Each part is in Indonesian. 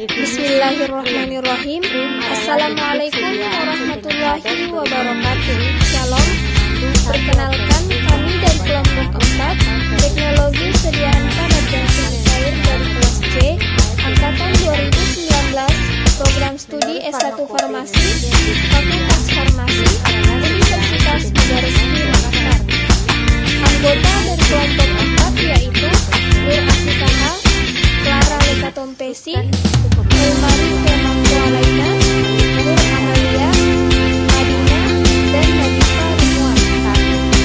Bismillahirrahmanirrahim. Assalamualaikum warahmatullahi wabarakatuh. Shalom. Perkenalkan, kami dari kelompok 4 Teknologi Sediaan Padat dan Semi Cair dari kelas C Angkatan 2019, Program Studi S1 Farmasi, Fakultas Farmasi, Universitas Negara Makassar. Anggota dari kelompok 4 yaitu Nur Afikaha, Clara Lekatompesi, Elmari Kemangkualaina, Nur Amalia, Madina, dan Nadifa Rimwan.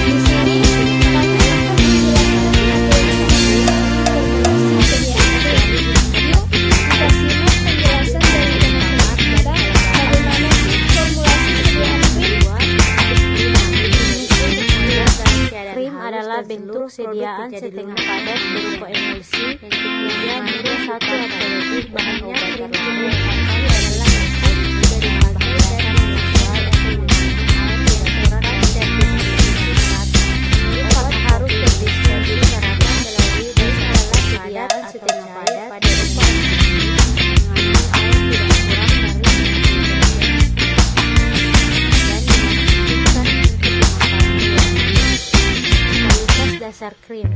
Di sini kami akan menjelaskan formulasi sediaan krim. Yuk kita simak penjelasan dari teman-teman kita bagaimana sih formulasi sediaan krim. Krim adalah bentuk sediaan setengah padat berupa emulsi yang mudah satu atau lebih bahannya. Krim yang dipakai adalah yang mudah dipakai dan sesuai dengan air yang kurang dan distribusi merata. Obat harus terdistribusi merata melalui dasar sediaan setengah padat pada rupa mengandung air tidak kurang dari 90% dan dimaksudkan untuk pemaparan dasar krim.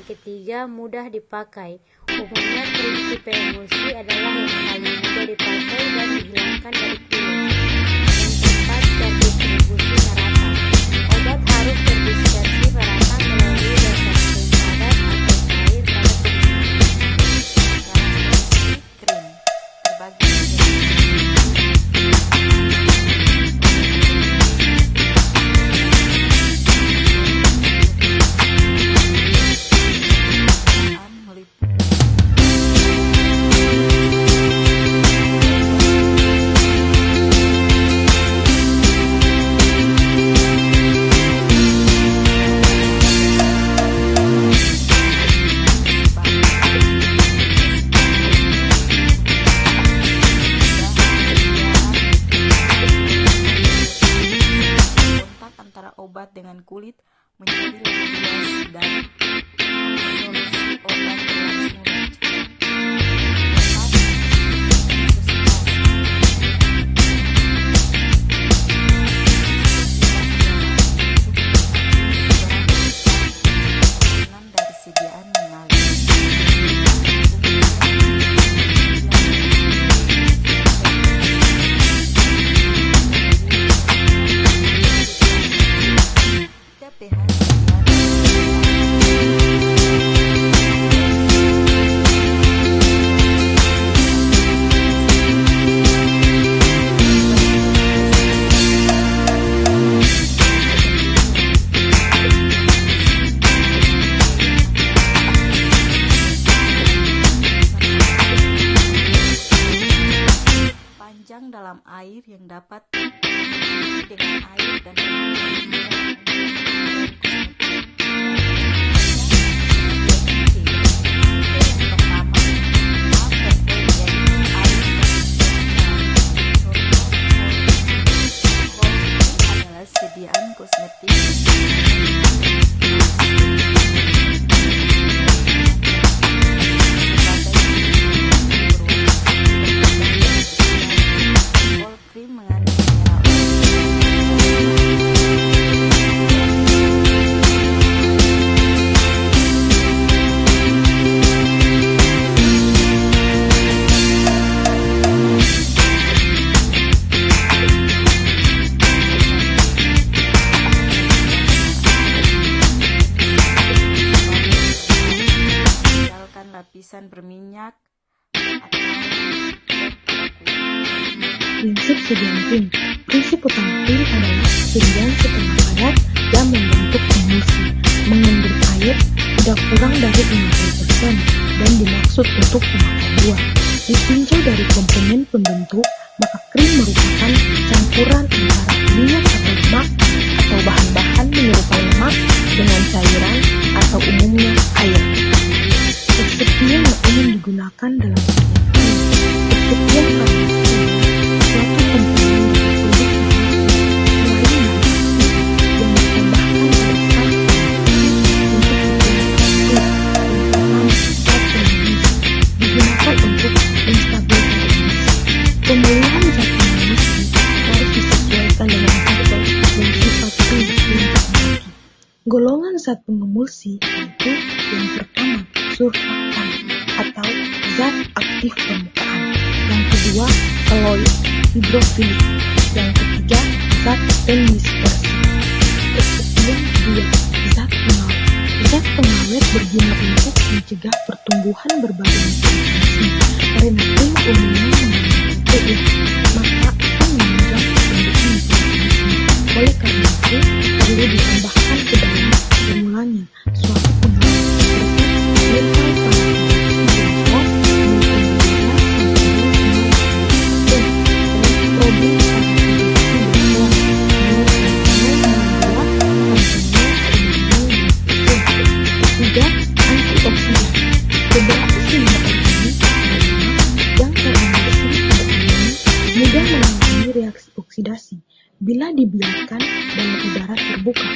Ketiga, mudah dipakai. Umumnya krim tipe emulsi adalah yang paling mudah dipakai dan dihilangkan dari kulit. Yang keempat, terdistribusi merata. Obat harus terdispersi merata melalui dasar krim padat atau cair pada penggunaan. Krim terbagi obat dengan kulit menjadi lebih luas dan solusi obat berlangsung dari sediaan mengalir. Dalam air yang dapat dengan air dan adalah sediaan kosmetik. Lapisan berminyak Prinsip sediaan krim. Prinsip utama krim adalah sediaan setengah padat yang membentuk emulsi, mengandung air tidak kurang dari 50% dan dimaksud untuk pemakaian luas. Ditinjau dari komponen pembentuk, maka krim merupakan campuran antara minyak atau lemak atau bahan-bahan mineral cairan atau umumnya air. Eksipian yang umum digunakan dalam eksipian karena suatu komponen dari produk selain yang ditambahkan pada zat digunakan untuk menstabilkan emisi. Pemilihan zat pengembus harus disesuaikan dengan faktor dan sifat klinis. Golongan zat pengemulsi yaitu yang pertama surfaktan atau zat aktif permukaan, yang kedua koloid hidrofilik, yang ketiga zat pendispersi. Eksipian kedua zat pengawet. Zat pengawet berguna untuk mencegah pertumbuhan berbagai mikroorganisme karena krim umumnya mengandung protein, maka akan menunjang pertumbuhan mikroorganisme. Oleh karena itu, perlu ditambahkan ke dalam formulannya suatu pengawet seperti metal beberapa sumber organik yang terkandung pada ini mudah mengalami reaksi oksidasi bila dibiarkan dalam udara terbuka.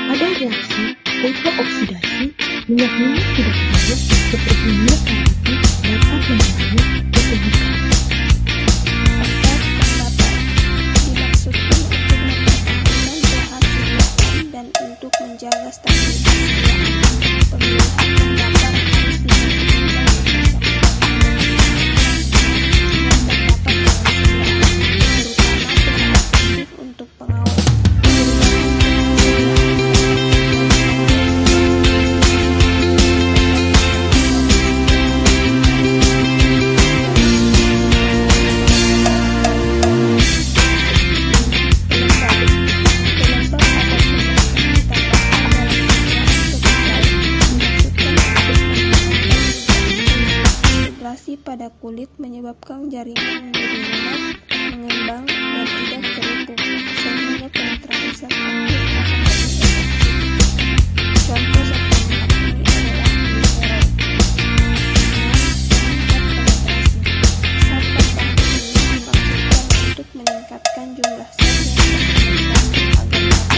Pada reaksi fotooksidasi, minyak-minyak tidak hidup seperti minyak nabati dapat mengalami kesulitan. Dimaksudkan untuk mempertahankan bahan sediaan dan untuk menjaga stabilitas sediaan. Pemilihan pendapar harus diperhatikan untuk pengawet. Pada kulit menyebabkan jaringan menjadi lunak, mengembang, dan tidak terhubung, sehingga penetrasi zat aktif akan lebih efektif. Contoh zat penghambat ini adalah gliserol. 6. Meningkat penetrasi. Zat penghambat ini dimaksudkan untuk meningkatkan jumlah zat yang terpenetrasi agar dapat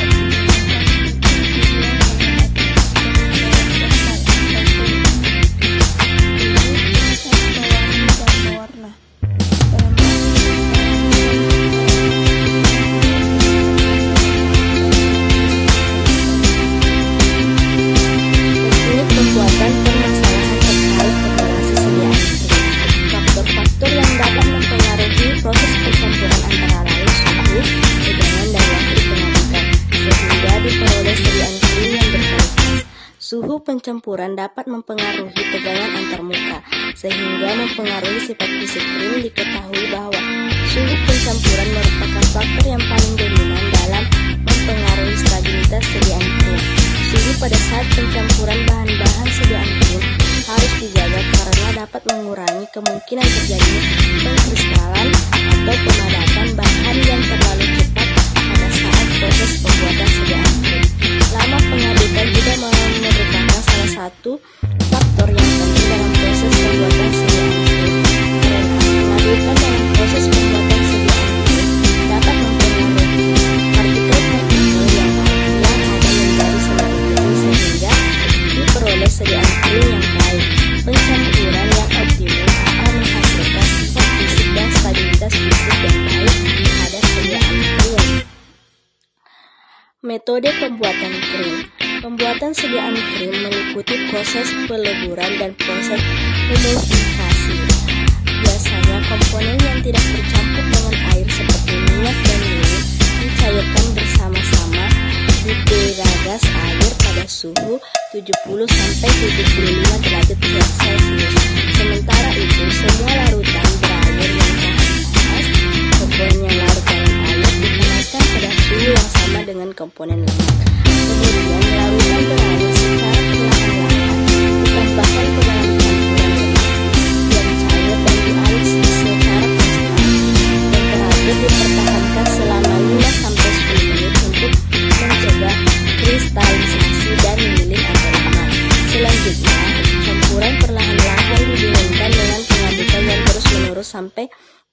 digunakan untuk tujuan warna. Teknik pembuatan permasalahan terkait formulasi sediaan krim. Faktor-faktor yang dapat mempengaruhi proses pencampuran antara lain suhu, tegangan, dan waktu pengadukan, sehingga diperoleh sediaan krim yang berkualitas. Suhu pencampuran dapat mempengaruhi tegangan antarmuka, sehingga mempengaruhi sifat fisik krim. Diketahui bahwa suhu pencampuran merupakan faktor yang paling dominan dalam mempengaruhi stabilitas sediaan krim. Suhu pada saat pencampuran bahan-bahan sediaan krim harus dijaga karena dapat mengurangi kemungkinan terjadinya pengkristalan atau pemadatan bahan yang terlalu cepat pada saat proses pembuatan sediaan krim. Lama pengadukan juga merupakan salah satu faktor yang penting dalam proses pembuatan sediaan krim, karena pengadukan dalam proses pembuatan sediaan krim dapat mempengaruhi partikel-partikel yang ada menjadi semakin kecil sehingga diperoleh sediaan krim yang baik. Pencampuran yang optimum akan menghasilkan sifat fisik dan stabilitas fisik yang baik pada sediaan krim. Metode pembuatan krim. Pembuatan sediaan krim meliputi proses peleburan dan proses emulsifikasi. Biasanya komponen yang tidak bercampur dengan air seperti minyak dan minyak dicairkan bersama-sama di peragas air pada suhu 70-75 derajat Celcius. Sementara itu, semua larutan berair yang panas, komponen yang larut dalam air dipanaskan pada suhu yang sama dengan komponen lemak. Kemudian larutan berair secara perlahan-lahan ditambahkan ke dalam campuran lemak yang cair dan diaduk secara konstan. Temperatur dipertahankan selama 5-10 menit untuk mencegah kristalisasi dan memilih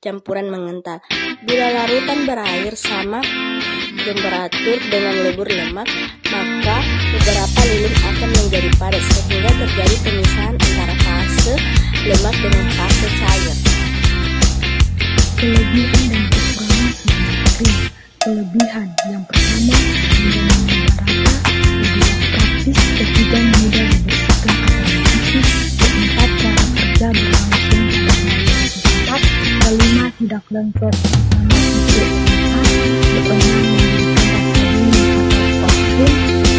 campuran mengental. Bila larutan berair sama temperatur dengan lebur lemak, maka beberapa lilin akan menjadi padat sehingga terjadi pemisahan antara fase lemak dengan fase cair. Kelebihan dan kekurangan sebuah krim. Kelebihan yang pertama, menjamin rata, kedua praktis, ketiga mudah dibersihkan atau dicuci, keempat cara kerja berlangsung pada variasi cepat, kelima tidak lengket sama titik pemisahan, keenam memberikan rasa dingin atau parfum,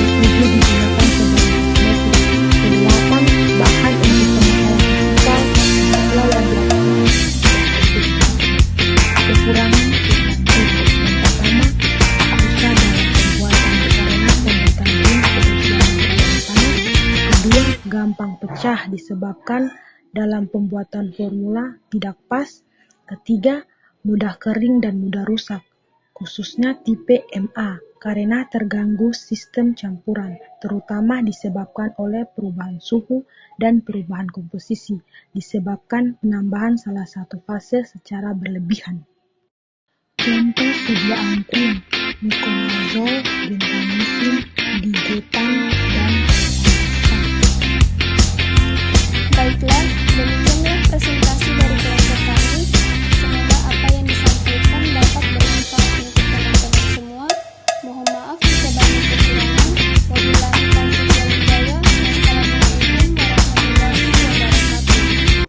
ketujuh digunakan sebagai kosmetik, kedelapan bahan untuk pemasaran fisikal, atau yang dilakukan kekurangan yang pertama, susah dalam pembuatan karena pembuatan krim berusia yang panas, kedua gampang pecah disebabkan dalam pembuatan formula tidak pas, ketiga mudah kering dan mudah rusak, khususnya tipe MA karena terganggu sistem campuran, terutama disebabkan oleh perubahan suhu dan perubahan komposisi, disebabkan penambahan salah satu fase secara berlebihan. Contoh sediaan krim: Miconazole, Gentamicin, Digetan, dan Pantoprazol. Baiklah,